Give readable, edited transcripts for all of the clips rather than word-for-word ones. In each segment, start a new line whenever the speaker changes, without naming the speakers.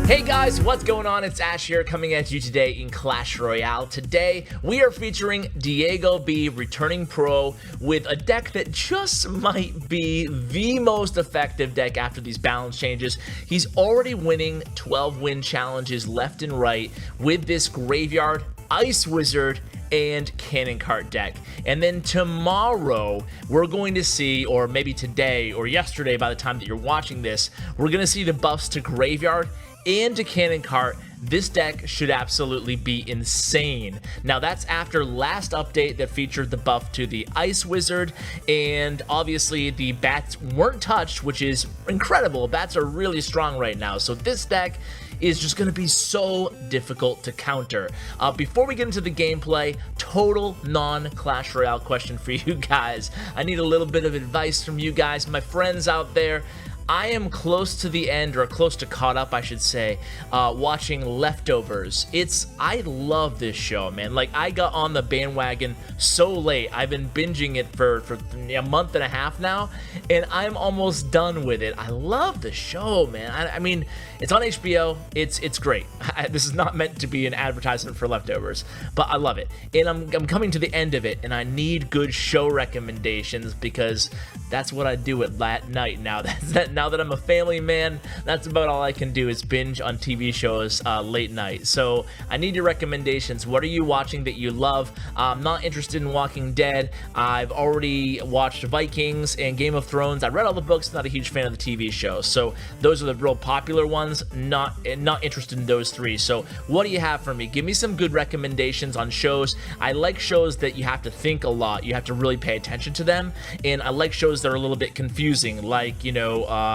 Hey guys, what's going on? It's Ash here coming at you today in Clash Royale. Today, we are featuring Diegob, returning pro, with a deck that just might be the most effective deck after these balance changes. He's already winning 12 win challenges left and right with this Graveyard, Ice Wizard, and Cannon Cart deck. And then tomorrow we're going to see, or maybe today or yesterday by the time that you're watching this, we're going to see the buffs to Graveyard and to Cannon Cart. This deck should absolutely be insane. Now that's after last update that featured the buff to the Ice Wizard, and obviously the bats weren't touched, which is incredible. Bats are really strong right now, so this deck is just going to be so difficult to counter. Before we get into the gameplay, total non-Clash Royale question for you guys. I need a little bit of advice from you guys, my friends out there. I am close to the end, or close to caught up, I should say, watching Leftovers. I love this show, man. Like, I got on the bandwagon so late. I've been binging it for a month and a half now, and I'm almost done with it. I love the show, man. I mean, it's on HBO. It's great. This is not meant to be an advertisement for Leftovers, but I love it. And I'm coming to the end of it, and I need good show recommendations because that's what I do at night now. Now that I'm a family man, that's about all I can do is binge on TV shows late night. So I need your recommendations. What are you watching that you love? I'm not interested in Walking Dead. I've already watched Vikings and Game of Thrones. I read all the books, not a huge fan of the TV show. So those are the real popular ones. Not interested in those three. So what do you have for me? Give me some good recommendations on shows. I like shows that you have to think a lot. You have to really pay attention to them. And I like shows that are a little bit confusing, like, you know,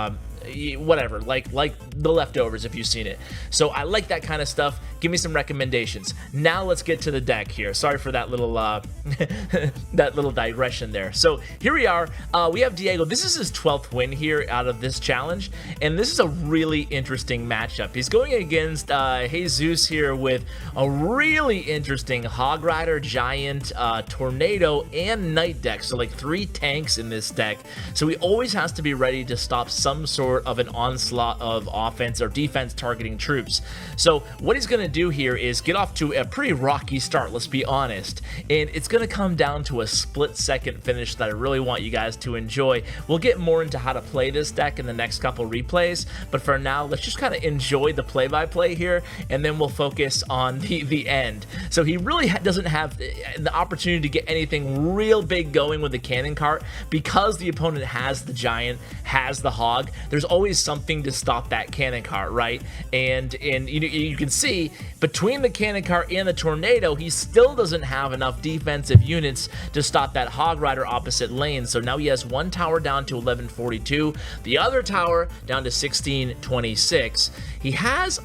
whatever, like The Leftovers, if you've seen it. So I like that kind of stuff. Give me some recommendations. Now let's get to the deck here. Sorry for that little that little digression there. So here we are. We have Diegob. This is his 12th win here out of this challenge, and this is a really interesting matchup. He's going against Jesus here with a really interesting Hog Rider, Giant, Tornado, and Knight deck. So like 3 tanks in this deck. So he always has to be ready to stop some sort of an onslaught of offense or defense targeting troops. So what he's going to do here is get off to a pretty rocky start, let's be honest, and it's going to come down to a split-second finish that I really want you guys to enjoy. We'll get more into how to play this deck in the next couple replays, but for now, let's just kind of enjoy the play-by-play here, and then we'll focus on the end. So he really doesn't have the opportunity to get anything real big going with the Cannon Cart because the opponent has the Giant, has the Hog. There's always something to stop that Cannon Cart, right? And you can see between the Cannon Cart and the Tornado, he still doesn't have enough defensive units to stop that Hog Rider opposite lane. So now he has one tower down to 1142, the other tower down to 1626. He has,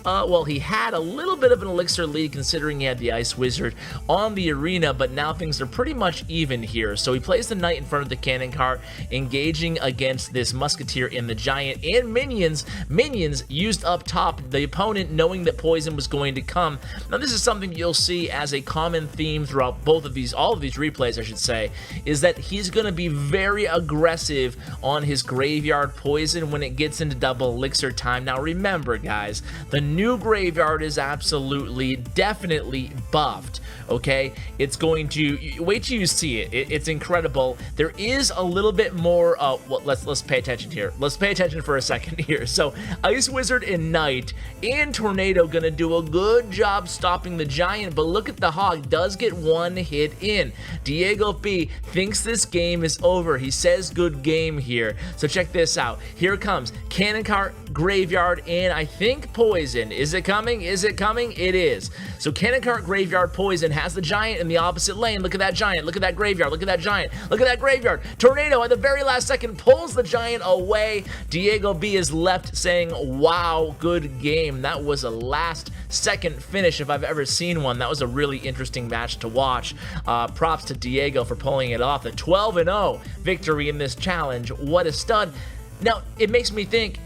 he had a little bit of an elixir lead considering he had the Ice Wizard on the arena, but now things are pretty much even here. So he plays the Knight in front of the Cannon Cart, engaging against this Musketeer in the Giant and minions. Minions used up top, the opponent knowing that poison was going to come. Now this is something you'll see as a common theme throughout all of these replays, I should say, is that he's going to be very aggressive on his Graveyard poison when it gets into double elixir time. Now remember guys, the new Graveyard is absolutely, definitely buffed. Okay, it's going to, wait till you see it. It's incredible. There is a little bit more, let's pay attention here. Let's pay attention for a second here. So Ice Wizard and Knight and Tornado gonna do a good job stopping the Giant, but look at the Hog, does get one hit in. Diegob thinks this game is over. He says good game here. So check this out. Here it comes. Cannon Cart, Graveyard, and I think Poison. Is it coming? Is it coming? It is. So Cannon Cart, Graveyard, Poison has the Giant in the opposite lane. Look at that Giant. Look at that Graveyard. Look at that Giant. Look at that Graveyard. Tornado at the very last second pulls the Giant away. Diegob is left saying, wow, good game. That was a last second finish if I've ever seen one. That was a really interesting match to watch. Props to Diegob for pulling it off. A 12-0 victory in this challenge. What a stud. Now, it makes me think,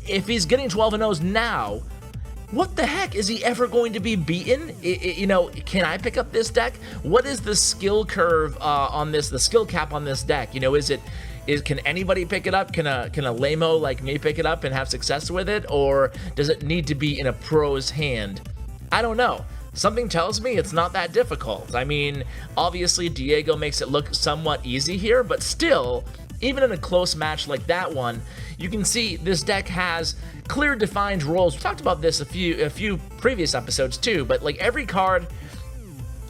if he's getting 12-0s now, what the heck, is he ever going to be beaten? You know, can I pick up this deck? What is the skill curve on this, the skill cap on this deck? You know, can anybody pick it up? Can a lame-o like me pick it up and have success with it? Or does it need to be in a pro's hand? I don't know. Something tells me it's not that difficult. I mean, obviously Diego makes it look somewhat easy here, but still, even in a close match like that one, you can see this deck has clear defined roles. We talked about this a few previous episodes too, but like every card,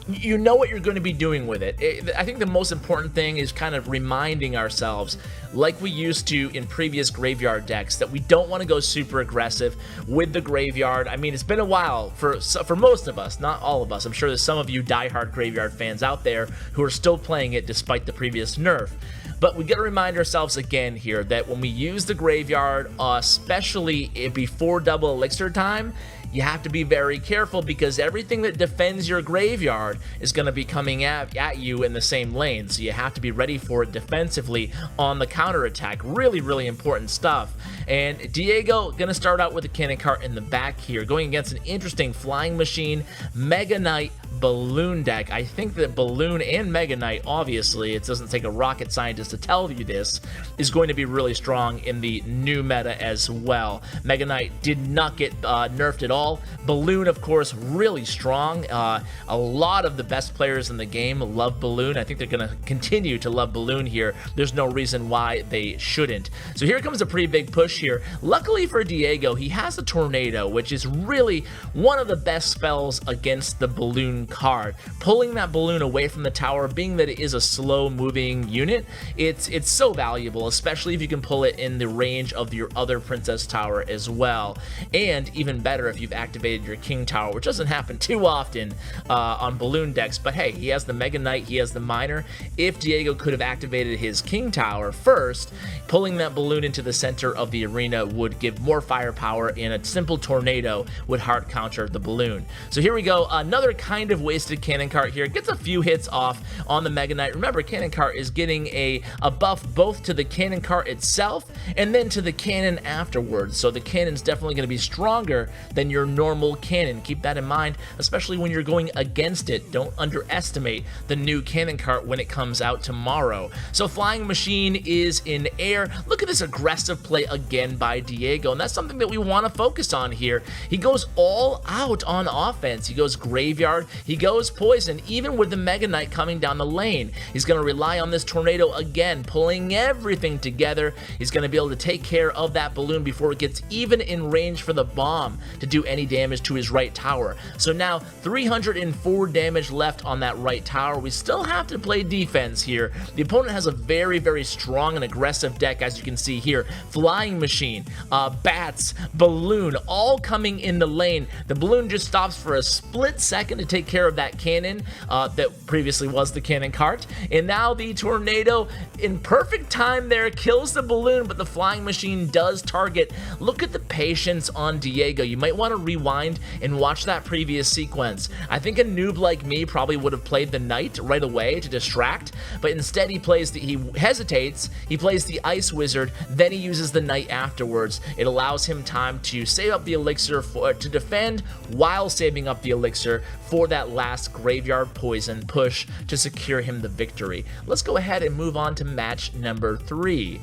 you know what you're going to be doing with it. I think the most important thing is kind of reminding ourselves, like we used to in previous graveyard decks, that we don't want to go super aggressive with the graveyard. I mean, it's been a while for most of us, not all of us. I'm sure there's some of you diehard graveyard fans out there who are still playing it despite the previous nerf. But we got to remind ourselves again here that when we use the graveyard, especially before double elixir time, you have to be very careful, because everything that defends your graveyard is going to be coming at you in the same lane. So you have to be ready for it defensively on the counterattack. Really, really important stuff. And Diego going to start out with a cannon cart in the back here, going against an interesting Flying Machine, Mega Knight, Balloon deck. I think that Balloon and Mega Knight, obviously, it doesn't take a rocket scientist to tell you this, is going to be really strong in the new meta as well. Mega Knight did not get nerfed at all. Balloon, of course, really strong. A lot of the best players in the game love Balloon. I think they're going to continue to love Balloon here. There's no reason why they shouldn't. So here comes a pretty big push here. Luckily for Diego, he has a Tornado, which is really one of the best spells against the Balloon card. Pulling that balloon away from the tower, being that it is a slow moving unit, it's so valuable, especially if you can pull it in the range of your other Princess Tower as well. And even better if you've activated your King Tower, which doesn't happen too often on Balloon decks. But hey, he has the Mega Knight, he has the Miner. If Diego could have activated his King Tower first, pulling that balloon into the center of the arena would give more firepower, and a simple Tornado would hard counter the balloon. So here we go, another kind of wasted cannon cart here. Gets a few hits off on the Mega Knight. Remember, cannon cart is getting a buff both to the cannon cart itself and then to the cannon afterwards. So the cannon's definitely going to be stronger than your normal cannon. Keep that in mind, especially when you're going against it. Don't underestimate the new cannon cart when it comes out tomorrow. So Flying Machine is in air. Look at this aggressive play again by Diego, and that's something that we want to focus on here. He goes all out on offense. He goes graveyard, he goes poison, even with the Mega Knight coming down the lane. He's going to rely on this Tornado again, pulling everything together. He's going to be able to take care of that balloon before it gets even in range for the bomb to do any damage to his right tower. So now 304 damage left on that right tower. We still have to play defense here. The opponent has a very, very strong and aggressive deck, as you can see here. Flying Machine, Bats, Balloon, all coming in the lane. The balloon just stops for a split second to take care of that cannon that previously was the cannon cart, and now the Tornado in perfect time there kills the balloon, but the Flying Machine does target. Look at the patience on Diego. You might want to rewind and watch that previous sequence. I think a noob like me probably would have played the Knight right away to distract, but instead he hesitates, he plays the Ice Wizard, then he uses the Knight afterwards. It allows him time to save up the elixir to defend while saving up the elixir for that last graveyard poison push to secure him the victory. Let's go ahead and move on to match number 3.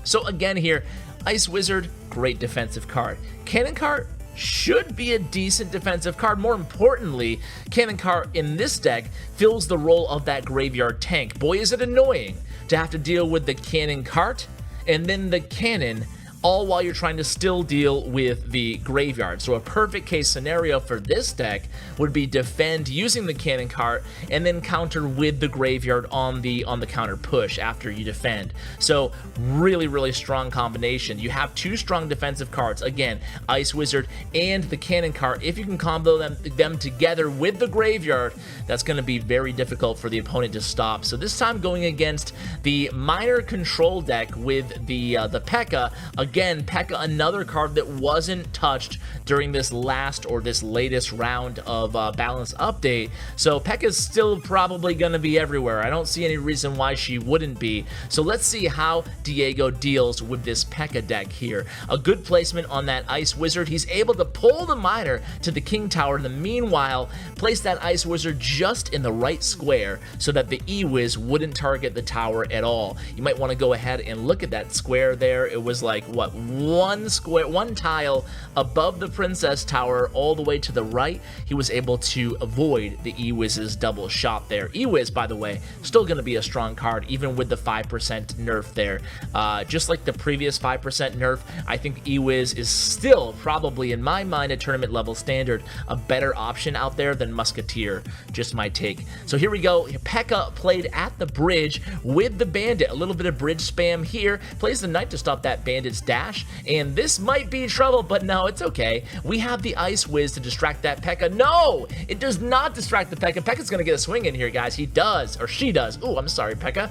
So again here, Ice Wizard, great defensive card. Cannon Cart should be a decent defensive card. More importantly, Cannon Cart in this deck fills the role of that graveyard tank. Boy, is it annoying to have to deal with the Cannon Cart and then the cannon, all while you're trying to still deal with the graveyard. So a perfect case scenario for this deck would be defend using the cannon cart and then counter with the graveyard on the counter push after you defend. So really, really strong combination. You have two strong defensive cards. Again, Ice Wizard and the cannon cart. If you can combo them together with the graveyard, that's going to be very difficult for the opponent to stop. So this time going against the Miner control deck with the P.E.K.K.A. Again, P.E.K.K.A, another card that wasn't touched during this last or this latest round of balance update. So P.E.K.K.A is still probably going to be everywhere. I don't see any reason why she wouldn't be. So let's see how Diego deals with this P.E.K.K.A deck here. A good placement on that Ice Wizard. He's able to pull the Miner to the King Tower. In the meanwhile, place that Ice Wizard just in the right square so that the E-Wiz wouldn't target the tower at all. You might want to go ahead and look at that square there. It was like, what, one tile above the Princess Tower all the way to the right. He was able to avoid the E-Wiz's double shot there. E-Wiz, by the way, still going to be a strong card even with the 5% nerf there. Just like the previous 5% nerf, I think E-Wiz is still probably, in my mind, a tournament level standard, a better option out there than Musketeer. Just my take. So here we go. P.E.K.K.A played at the bridge with the Bandit. A little bit of bridge spam here. Plays the Knight to stop that Bandit's dash. And this might be trouble, but no, it's okay. We have the Ice Wiz to distract that P.E.K.K.A. No! It does not distract the P.E.K.K.A. P.E.K.K.A's going to get a swing in here, guys. He does. Or she does. Ooh, I'm sorry, P.E.K.K.A.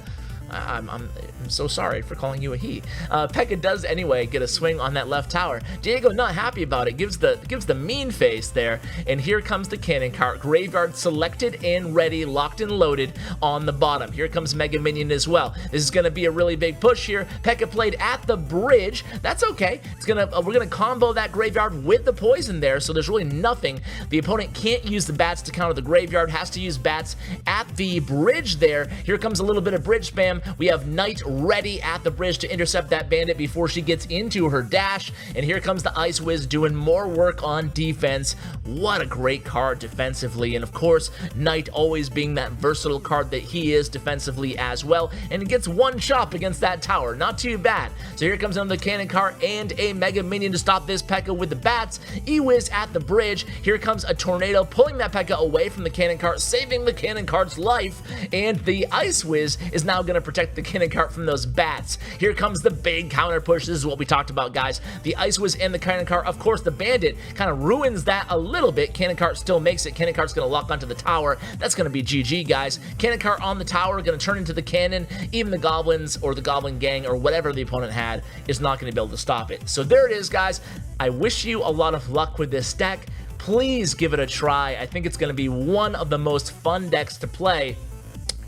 I'm so sorry for calling you a he. P.E.K.K.A does anyway get a swing on that left tower. Diego not happy about it, gives the mean face there, and here comes the cannon cart. Graveyard selected and ready, locked and loaded on the bottom. Here comes Mega Minion as well. This is going to be a really big push here. P.E.K.K.A played at the bridge. That's okay. We're gonna combo that Graveyard with the poison there, so there's really nothing. The opponent can't use the bats to counter the Graveyard, has to use bats at the bridge there. Here comes a little bit of bridge spam. We have Knight ready at the bridge to intercept that Bandit before she gets into her dash. And here comes the Ice Wiz doing more work on defense. What a great card defensively. And of course, Knight always being that versatile card that he is defensively as well. And it gets one chop against that tower. Not too bad. So here comes another cannon cart and a Mega Minion to stop this P.E.K.K.A with the bats. E-Wiz at the bridge. Here comes a Tornado pulling that P.E.K.K.A away from the cannon cart, saving the cannon cart's life. And the Ice Wiz is now going to protect the cannon cart from those bats. Here comes the big counter push. This is what we talked about, guys. The Ice Wiz and the cannon cart. Of course, the Bandit kind of ruins that a little bit. Cannon cart still makes it. Cannon cart's going to lock onto the tower. That's going to be GG, guys. Cannon cart on the tower, going to turn into the cannon. Even the goblins or the goblin gang or whatever the opponent had is not going to be able to stop it. So there it is, guys. I wish you a lot of luck with this deck. Please give it a try. I think it's going to be one of the most fun decks to play.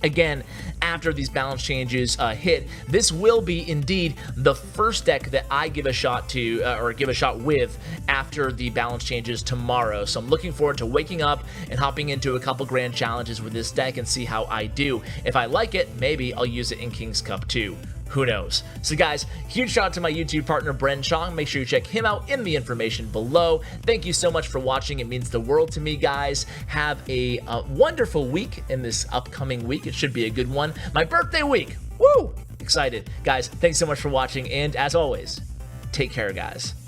Again, after these balance changes hit, this will be indeed the first deck that I give a shot to, or give a shot with after the balance changes tomorrow. So I'm looking forward to waking up and hopping into a couple grand challenges with this deck and see how I do. If I like it, maybe I'll use it in King's Cup too. Who knows? So guys, huge shout out to my YouTube partner, Bren Chong. Make sure you check him out in the information below. Thank you so much for watching. It means the world to me, guys. Have a wonderful week in this upcoming week. It should be a good one. My birthday week. Woo! Excited. Guys, thanks so much for watching. And as always, take care, guys.